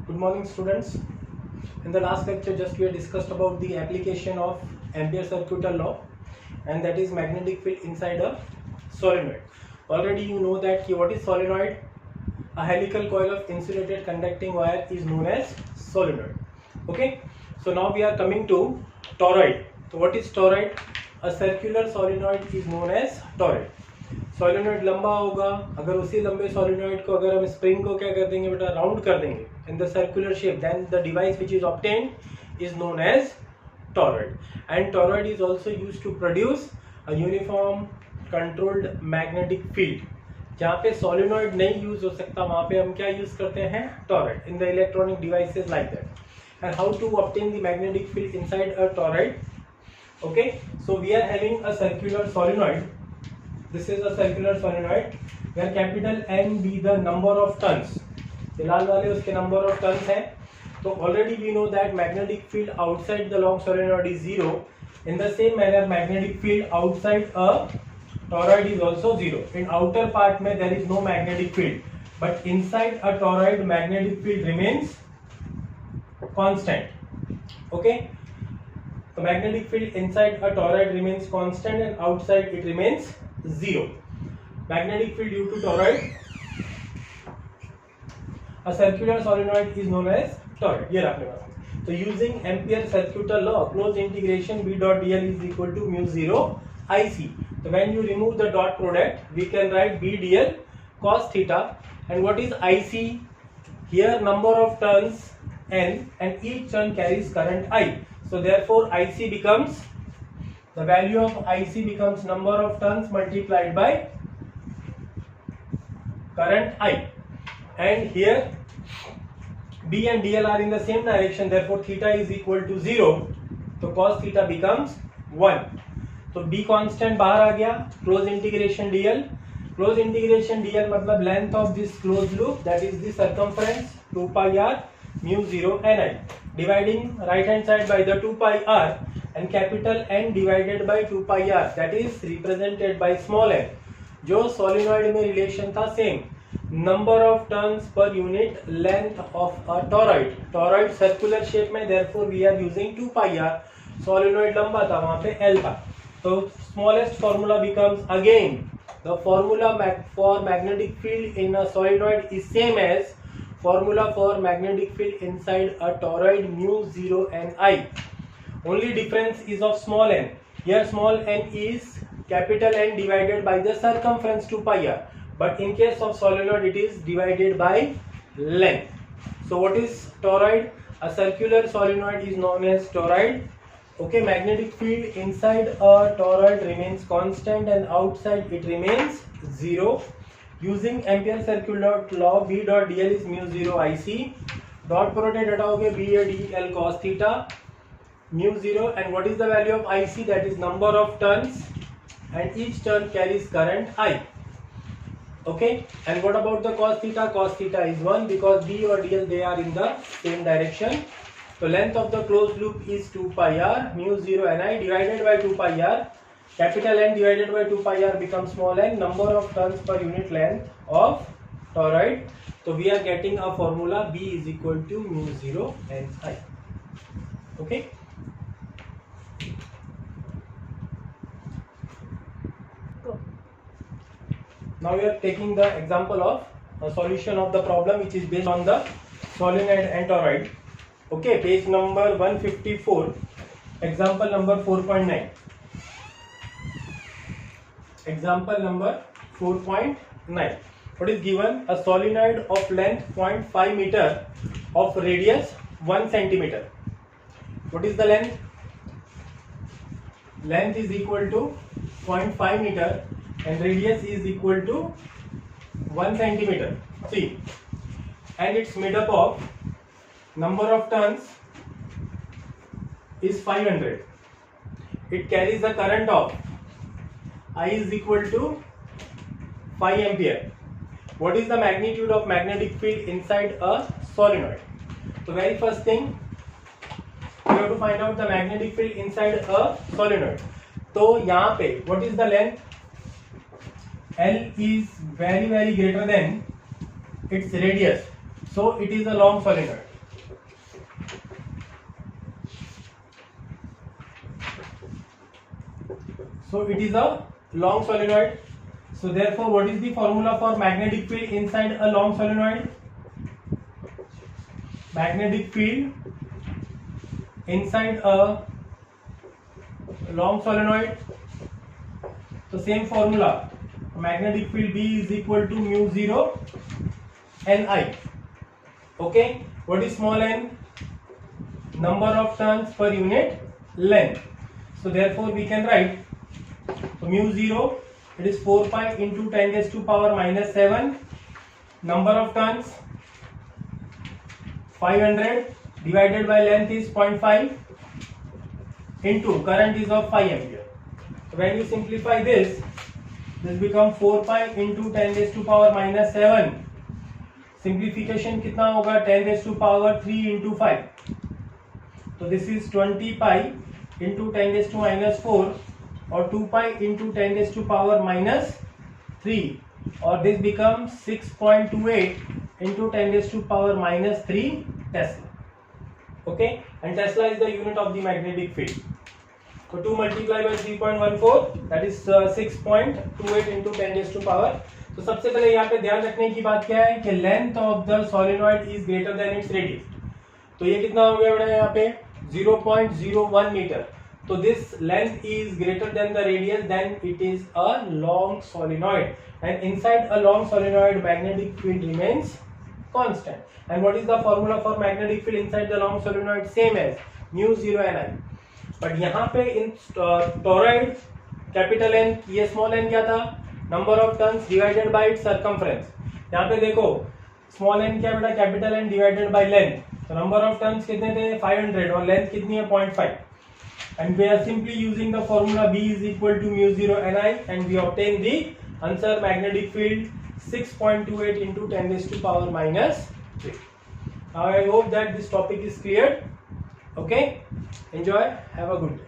Good morning, students. In the last lecture, just we had discussed about the application of Ampere circuital law, and that is magnetic field inside a solenoid. Already you know that what is solenoid? A helical coil of insulated conducting wire is known as solenoid. Okay. So now we are coming to toroid. So what is toroid? A circular solenoid is known as toroid. Solenoid लंबा होगा, अगर उसी लंबे solenoid को अगर हम spring को क्या कर देंगे बेटा, राउंड कर देंगे in the circular shape, then the device which is obtained is known as toroid. And toroid is also used to produce a uniform controlled magnetic field. जहाँ पे सोलिनॉइड नहीं यूज हो सकता वहां पे हम क्या यूज करते हैं, toroid in the electronic devices like that. And how to obtain the magnetic field inside a toroid. Okay, so we are having a circular solenoid. This is a circular solenoid where capital N be the number of turns. ये लाल वाले उसके number of turns हैं. तो already we know that magnetic field outside the long solenoid is zero. In the same manner, magnetic field outside a toroid is also zero. In outer part में there is no magnetic field, but inside a toroid magnetic field remains constant. Okay. So magnetic field inside a toroid remains constant and outside it remains zero. Magnetic field due to toroid. A circular solenoid is known as toroid. ये रखने वाला. So using Ampere circuital law, closed integration B dot dl is equal to mu 0 IC. So when you remove the dot product, we can write B dl cos theta. And what is IC? Here number of turns n, and each turn carries current I. So therefore IC becomes, the value of IC becomes number of turns multiplied by current I. And here B and dl are in the same direction, therefore theta is equal to 0. So cos theta becomes 1. So B constant बाहर आ गया. Close integration dl. Close integration dl मतलब length of this closed loop, that is the circumference 2 pi r mu 0 ni. Dividing right hand side by the 2 pi r and capital N divided by 2 pi r, that is represented by small n. जो solenoid में relation था same. Number of turns per unit length of a toroid. Toroid circular shape में, therefore we are using 2 pi r. Solenoid लंबा था, वहाँ पे L था. So smallest formula becomes, again the formula for magnetic field in a solenoid is same as formula for magnetic field inside a toroid, mu 0 and I. Only difference is of small n. Here small n is capital N divided by the circumference 2 pi r. But in case of solenoid it is divided by length. So what is toroid? A circular solenoid is known as toroid. Okay, magnetic field inside a toroid remains constant and outside it remains 0. Using Ampere circular law, B dot dl is mu 0 IC. Dot product हटाओगे B dl cos theta mu 0, and what is the value of IC? That is number of turns, and each turn carries current I. Okay, and what about the cos theta? Cos theta is 1 because B or dl they are in the same direction. So length of the closed loop is 2 pi r mu 0 ni divided by 2 pi r. Capital N divided by 2 pi r becomes small n, number of turns per unit length of toroid. So we are getting a formula B is equal to mu 0 n I. Okay. Now we are taking the example of a solution of the problem which is based on the solenoid and toroid. Okay, page number 154, example number 4.9. Example number 4.9. What is given? A solenoid of length 0.5 meter of radius 1 centimeter. What is the length? Length is equal to 0.5 meter and radius is equal to 1 centimeter. See, and it's made up of, number of turns is 500. It carries a current of I is equal to 5 ampere. What is the magnitude of magnetic field inside a solenoid? So very first thing, we have to find out the magnetic field inside a solenoid. तो यहाँ पे what is the length? L is very greater than its radius. So it is a long solenoid. So it is a long solenoid. So therefore, what is the formula for magnetic field inside a long solenoid? Magnetic field inside a long solenoid. So same formula. Magnetic field B is equal to mu 0 Ni. Okay. What is small n? Number of turns per unit length. So therefore we can write mu 0, it is 4 pi into 10 raised to power minus 7. Number of turns 500 divided by length is 0.5 into current is of 5 ampere. So when you simplify this becomes 4 pi into 10 raised to power minus 7. Simplification कितना होगा? 10 raised to power 3 into 5. So this is 20 pi into 10 raised to minus 4 or 2 pi into 10 raised to power minus 3, or this becomes 6.28 into 10 raised to power minus 3 Tesla. Okay, and Tesla is the unit of the magnetic field. So 2 multiplied by 3.14, that is 6.28 into 10 raised to power. तो सबसे पहले यहाँ पे ध्यान रखने की बात क्या है कि length of the solenoid is greater then its radius. तो ये कितना हो गया बेटा यहाँ पे 0.01 मीटर. तो this length is greater than the radius, then it is a long solenoid, and inside a long solenoid magnetic field remains constant. And what is the formula for magnetic field inside the long solenoid? Same as mu 0 Ni. But यहाँ पे in toroid capital N, ये small n क्या था? Number of turns divided by its circumference. यहाँ पे देखो small n क्या बेटा? Capital N divided by length. तो number of turns कितने थे? 500 और length कितनी है? 0.5. And we are simply using the formula B is equal to mu 0 Ni, and we obtain the answer magnetic field 6.28 into 10 raised to power minus 3. Now I hope that this topic is clear. Okay, enjoy, have a good day.